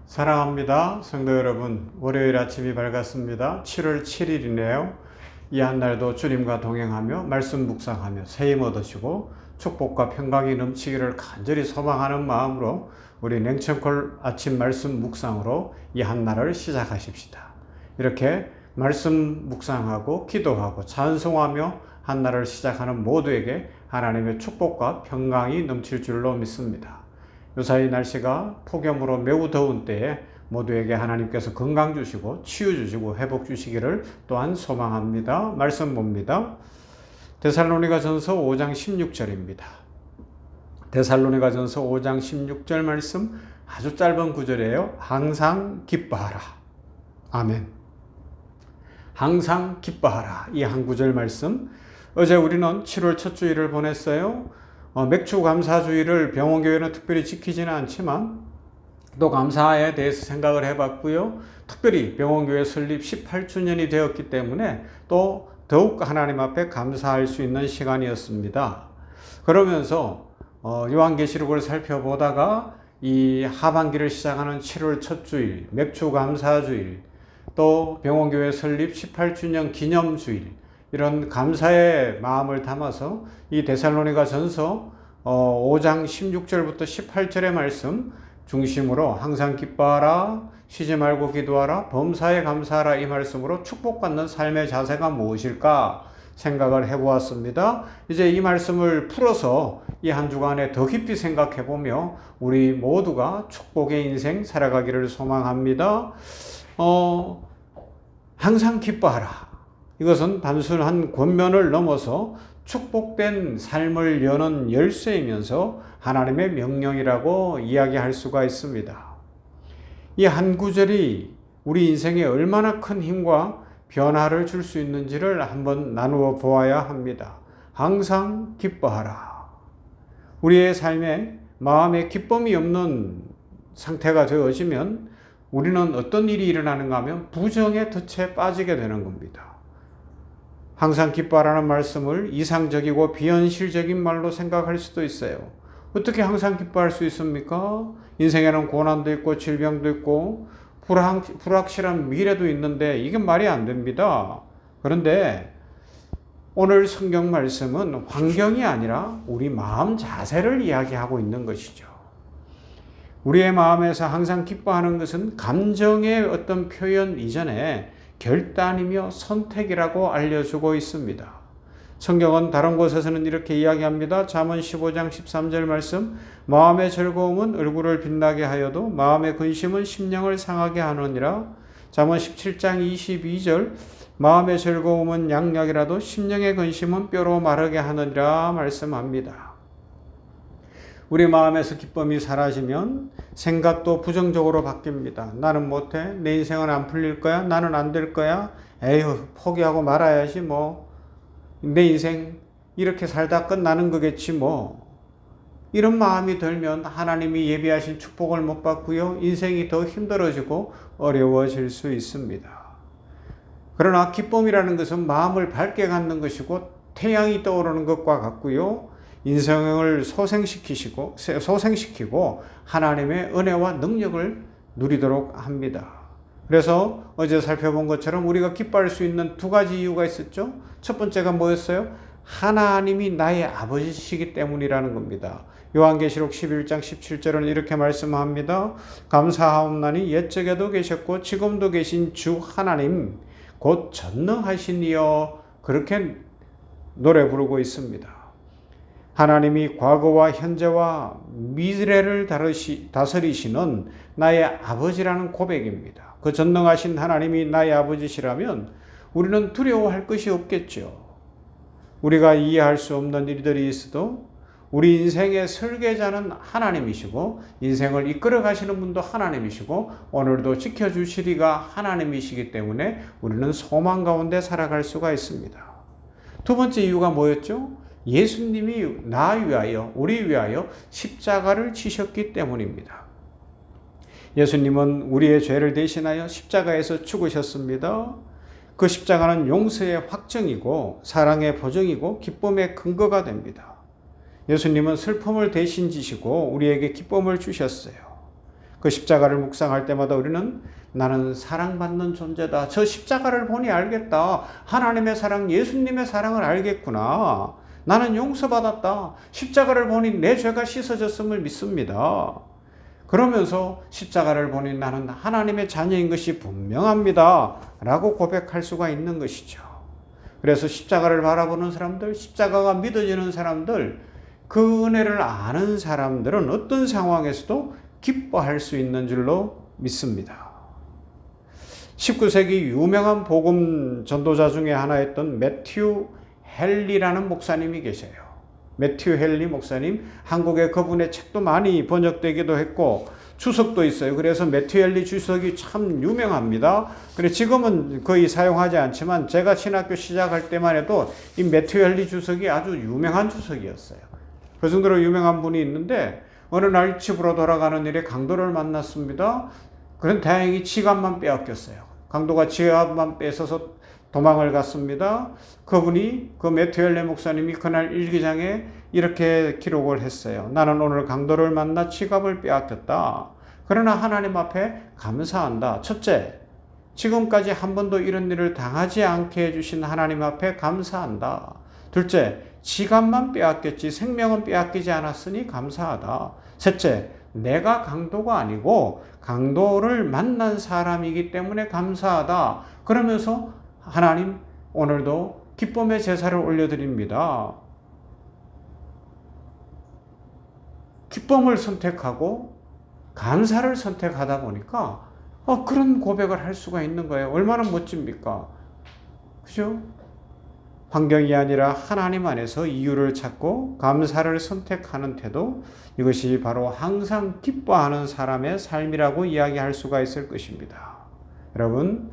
사랑합니다. 성도 여러분, 월요일 아침이 밝았습니다. 7월 7일이네요. 이 한 날도 주님과 동행하며 말씀 묵상하며 새 힘 얻으시고 축복과 평강이 넘치기를 간절히 소망하는 마음으로 우리 냉천골 아침 말씀 묵상으로 이 한 날을 시작하십시다. 이렇게 말씀 묵상하고 기도하고 찬송하며 한 날을 시작하는 모두에게 하나님의 축복과 평강이 넘칠 줄로 믿습니다. 요사이 날씨가 폭염으로 매우 더운 때에 모두에게 하나님께서 건강 주시고 치유 주시고 회복 주시기를 또한 소망합니다. 말씀 봅니다. 데살로니가전서 5장 16절입니다. 데살로니가전서 5장 16절 말씀 아주 짧은 구절이에요. 항상 기뻐하라. 아멘. 항상 기뻐하라. 이 한 구절 말씀. 어제 우리는 7월 첫 주일을 보냈어요. 맥주 감사주의를 병원교회는 특별히 지키지는 않지만 또 감사에 대해서 생각을 해봤고요. 특별히 병원교회 설립 18주년이 되었기 때문에 또 더욱 하나님 앞에 감사할 수 있는 시간이었습니다. 그러면서 요한계시록을 살펴보다가 이 하반기를 시작하는 7월 첫 주일, 맥주 감사주일, 또 병원교회 설립 18주년 기념주일, 이런 감사의 마음을 담아서 이 데살로니가 전서 5장 16절부터 18절의 말씀 중심으로 항상 기뻐하라, 쉬지 말고 기도하라, 범사에 감사하라, 이 말씀으로 축복받는 삶의 자세가 무엇일까 생각을 해보았습니다. 이제 이 말씀을 풀어서 이 한 주간에 더 깊이 생각해보며 우리 모두가 축복의 인생 살아가기를 소망합니다. 항상 기뻐하라. 이것은 단순한 권면을 넘어서 축복된 삶을 여는 열쇠이면서 하나님의 명령이라고 이야기할 수가 있습니다. 이 한 구절이 우리 인생에 얼마나 큰 힘과 변화를 줄 수 있는지를 한번 나누어 보아야 합니다. 항상 기뻐하라. 우리의 삶에 마음에 기쁨이 없는 상태가 되어지면 우리는 어떤 일이 일어나는가 하면 부정의 덫에 빠지게 되는 겁니다. 항상 기뻐하라는 말씀을 이상적이고 비현실적인 말로 생각할 수도 있어요. 어떻게 항상 기뻐할 수 있습니까? 인생에는 고난도 있고 질병도 있고 불확실한 미래도 있는데 이게 말이 안 됩니다. 그런데 오늘 성경 말씀은 환경이 아니라 우리 마음 자세를 이야기하고 있는 것이죠. 우리의 마음에서 항상 기뻐하는 것은 감정의 어떤 표현 이전에 결단이며 선택이라고 알려주고 있습니다. 성경은 다른 곳에서는 이렇게 이야기합니다. 잠언 15장 13절 말씀, 마음의 즐거움은 얼굴을 빛나게 하여도 마음의 근심은 심령을 상하게 하느니라. 잠언 17장 22절, 마음의 즐거움은 양약이라도 심령의 근심은 뼈로 마르게 하느니라 말씀합니다. 우리 마음에서 기쁨이 사라지면 생각도 부정적으로 바뀝니다. 나는 못해. 내 인생은 안 풀릴 거야. 나는 안 될 거야. 에휴, 포기하고 말아야지 뭐. 내 인생 이렇게 살다 끝나는 거겠지 뭐. 이런 마음이 들면 하나님이 예비하신 축복을 못 받고요. 인생이 더 힘들어지고 어려워질 수 있습니다. 그러나 기쁨이라는 것은 마음을 밝게 갖는 것이고 태양이 떠오르는 것과 같고요. 인생을 소생시키고 하나님의 은혜와 능력을 누리도록 합니다. 그래서 어제 살펴본 것처럼 우리가 기뻐할 수 있는 두 가지 이유가 있었죠. 첫 번째가 뭐였어요? 하나님이 나의 아버지시기 때문이라는 겁니다. 요한계시록 11장 17절은 이렇게 말씀합니다. 감사하옵나니 옛적에도 계셨고 지금도 계신 주 하나님 곧 전능하신 이여, 그렇게 노래 부르고 있습니다. 하나님이 과거와 현재와 미래를 다스리시는 나의 아버지라는 고백입니다. 그 전능하신 하나님이 나의 아버지시라면 우리는 두려워할 것이 없겠죠. 우리가 이해할 수 없는 일들이 있어도 우리 인생의 설계자는 하나님이시고 인생을 이끌어 가시는 분도 하나님이시고 오늘도 지켜주시리가 하나님이시기 때문에 우리는 소망 가운데 살아갈 수가 있습니다. 두 번째 이유가 뭐였죠? 예수님이 나 위하여, 우리 위하여 십자가를 지셨기 때문입니다. 예수님은 우리의 죄를 대신하여 십자가에서 죽으셨습니다. 그 십자가는 용서의 확증이고 사랑의 보증이고 기쁨의 근거가 됩니다. 예수님은 슬픔을 대신 지시고 우리에게 기쁨을 주셨어요. 그 십자가를 묵상할 때마다 우리는 나는 사랑받는 존재다. 저 십자가를 보니 알겠다. 하나님의 사랑, 예수님의 사랑을 알겠구나. 나는 용서받았다. 십자가를 보니 내 죄가 씻어졌음을 믿습니다. 그러면서 십자가를 보니 나는 하나님의 자녀인 것이 분명합니다. 라고 고백할 수가 있는 것이죠. 그래서 십자가를 바라보는 사람들, 십자가가 믿어지는 사람들, 그 은혜를 아는 사람들은 어떤 상황에서도 기뻐할 수 있는 줄로 믿습니다. 19세기 유명한 복음 전도자 중에 하나였던 매튜 헨리라는 목사님이 계셔요. 매튜 헨리 목사님, 한국에 그분의 책도 많이 번역되기도 했고 주석도 있어요. 그래서 매튜 헨리 주석이 참 유명합니다. 그래 지금은 거의 사용하지 않지만 제가 신학교 시작할 때만 해도 이 매튜 헨리 주석이 아주 유명한 주석이었어요. 그 정도로 유명한 분이 있는데 어느 날 집으로 돌아가는 일에 강도를 만났습니다. 그런 다행히 지갑만 빼앗겼어요. 강도가 지갑만 뺏어서 도망을 갔습니다. 그분이 그 매튜 헨리 목사님이 그날 일기장에 이렇게 기록을 했어요. 나는 오늘 강도를 만나 지갑을 빼앗겼다. 그러나 하나님 앞에 감사한다. 첫째, 지금까지 한 번도 이런 일을 당하지 않게 해주신 하나님 앞에 감사한다. 둘째, 지갑만 빼앗겼지 생명은 빼앗기지 않았으니 감사하다. 셋째, 내가 강도가 아니고 강도를 만난 사람이기 때문에 감사하다. 그러면서 하나님 오늘도 기쁨의 제사를 올려드립니다. 기쁨을 선택하고 감사를 선택하다 보니까 그런 고백을 할 수가 있는 거예요. 얼마나 멋집니까? 그죠? 환경이 아니라 하나님 안에서 이유를 찾고 감사를 선택하는 태도, 이것이 바로 항상 기뻐하는 사람의 삶이라고 이야기할 수가 있을 것입니다. 여러분,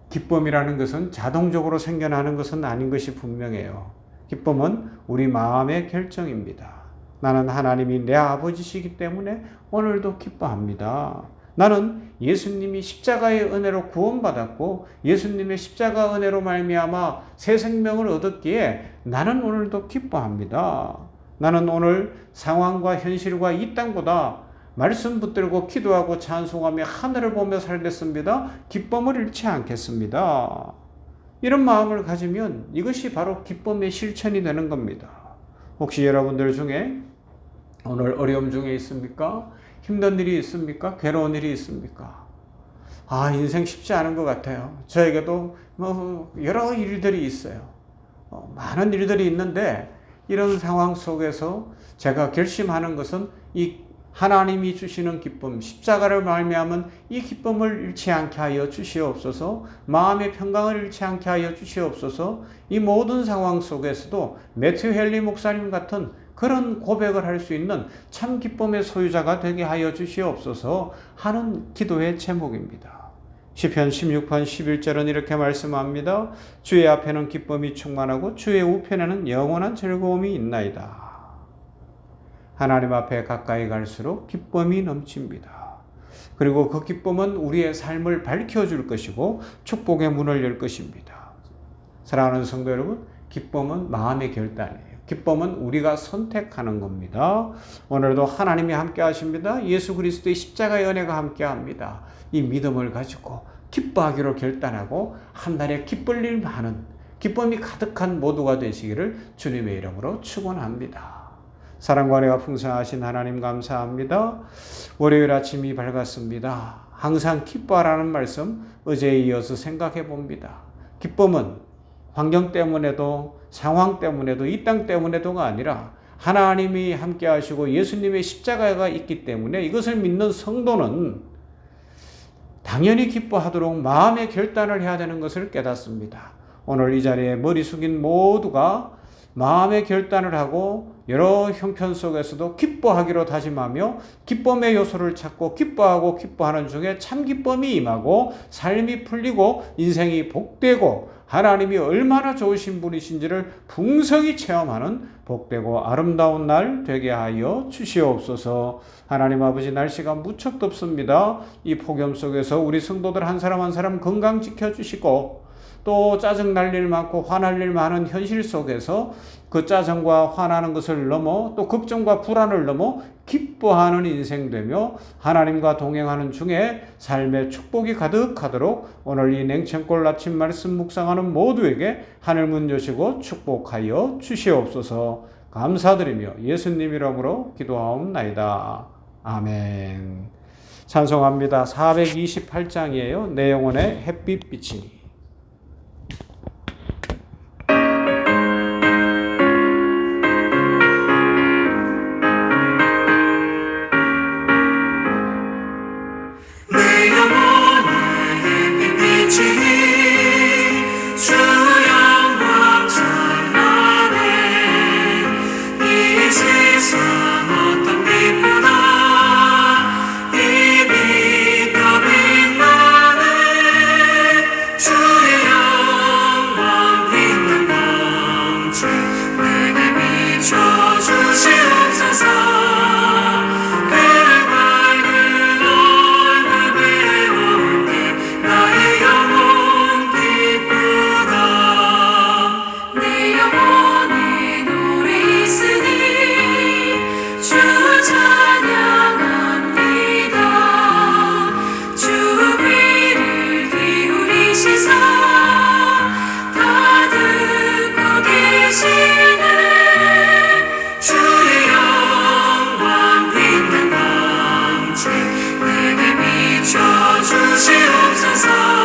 기쁨이라는 것은 자동적으로 생겨나는 것은 아닌 것이 분명해요. 기쁨은 우리 마음의 결정입니다. 나는 하나님이 내 아버지시기 때문에 오늘도 기뻐합니다. 나는 예수님이 십자가의 은혜로 구원받았고 예수님의 십자가 은혜로 말미암아 새 생명을 얻었기에 나는 오늘도 기뻐합니다. 나는 오늘 상황과 현실과 이 땅보다 말씀 붙들고 기도하고 찬송하며 하늘을 보며 살겠습니다. 기쁨을 잃지 않겠습니다. 이런 마음을 가지면 이것이 바로 기쁨의 실천이 되는 겁니다. 혹시 여러분들 중에 오늘 어려움 중에 있습니까? 힘든 일이 있습니까? 괴로운 일이 있습니까? 인생 쉽지 않은 것 같아요. 저에게도 여러 일들이 있어요. 많은 일들이 있는데 이런 상황 속에서 제가 결심하는 것은 이 하나님이 주시는 기쁨, 십자가를 말미암은 이 기쁨을 잃지 않게 하여 주시옵소서. 마음의 평강을 잃지 않게 하여 주시옵소서. 이 모든 상황 속에서도 매튜 헨리 목사님 같은 그런 고백을 할 수 있는 참 기쁨의 소유자가 되게 하여 주시옵소서 하는 기도의 제목입니다. 시편 16편 11절은 이렇게 말씀합니다. 주의 앞에는 기쁨이 충만하고 주의 우편에는 영원한 즐거움이 있나이다. 하나님 앞에 가까이 갈수록 기쁨이 넘칩니다. 그리고 그 기쁨은 우리의 삶을 밝혀줄 것이고 축복의 문을 열 것입니다. 사랑하는 성도 여러분, 기쁨은 마음의 결단이에요. 기쁨은 우리가 선택하는 겁니다. 오늘도 하나님이 함께 하십니다. 예수 그리스도의 십자가의 은혜가 함께 합니다. 이 믿음을 가지고 기뻐하기로 결단하고 한 달에 기쁠 일 많은 기쁨이 가득한 모두가 되시기를 주님의 이름으로 축원합니다. 사랑과 은혜가 풍성하신 하나님 감사합니다. 월요일 아침이 밝았습니다. 항상 기뻐하라는 말씀 어제에 이어서 생각해 봅니다. 기쁨은 환경 때문에도 상황 때문에도 이 땅 때문에도가 아니라 하나님이 함께 하시고 예수님의 십자가가 있기 때문에 이것을 믿는 성도는 당연히 기뻐하도록 마음의 결단을 해야 되는 것을 깨닫습니다. 오늘 이 자리에 머리 숙인 모두가 마음의 결단을 하고 여러 형편 속에서도 기뻐하기로 다짐하며 기쁨의 요소를 찾고 기뻐하고 기뻐하는 중에 참 기쁨이 임하고 삶이 풀리고 인생이 복되고 하나님이 얼마나 좋으신 분이신지를 풍성히 체험하는 복되고 아름다운 날 되게 하여 주시옵소서. 하나님 아버지, 날씨가 무척 덥습니다. 이 폭염 속에서 우리 성도들 한 사람 한 사람 건강 지켜주시고 또 짜증 날 일 많고 화날 일 많은 현실 속에서 그 짜증과 화나는 것을 넘어 또 걱정과 불안을 넘어 기뻐하는 인생 되며 하나님과 동행하는 중에 삶의 축복이 가득하도록 오늘 이 냉천골 아침 말씀 묵상하는 모두에게 하늘 문 여시고 축복하여 주시옵소서. 감사드리며 예수님 이름으로 기도하옵나이다. 아멘. 찬송합니다. 428장이에요. 내 영혼의 햇빛 비치니. 주시옵소서.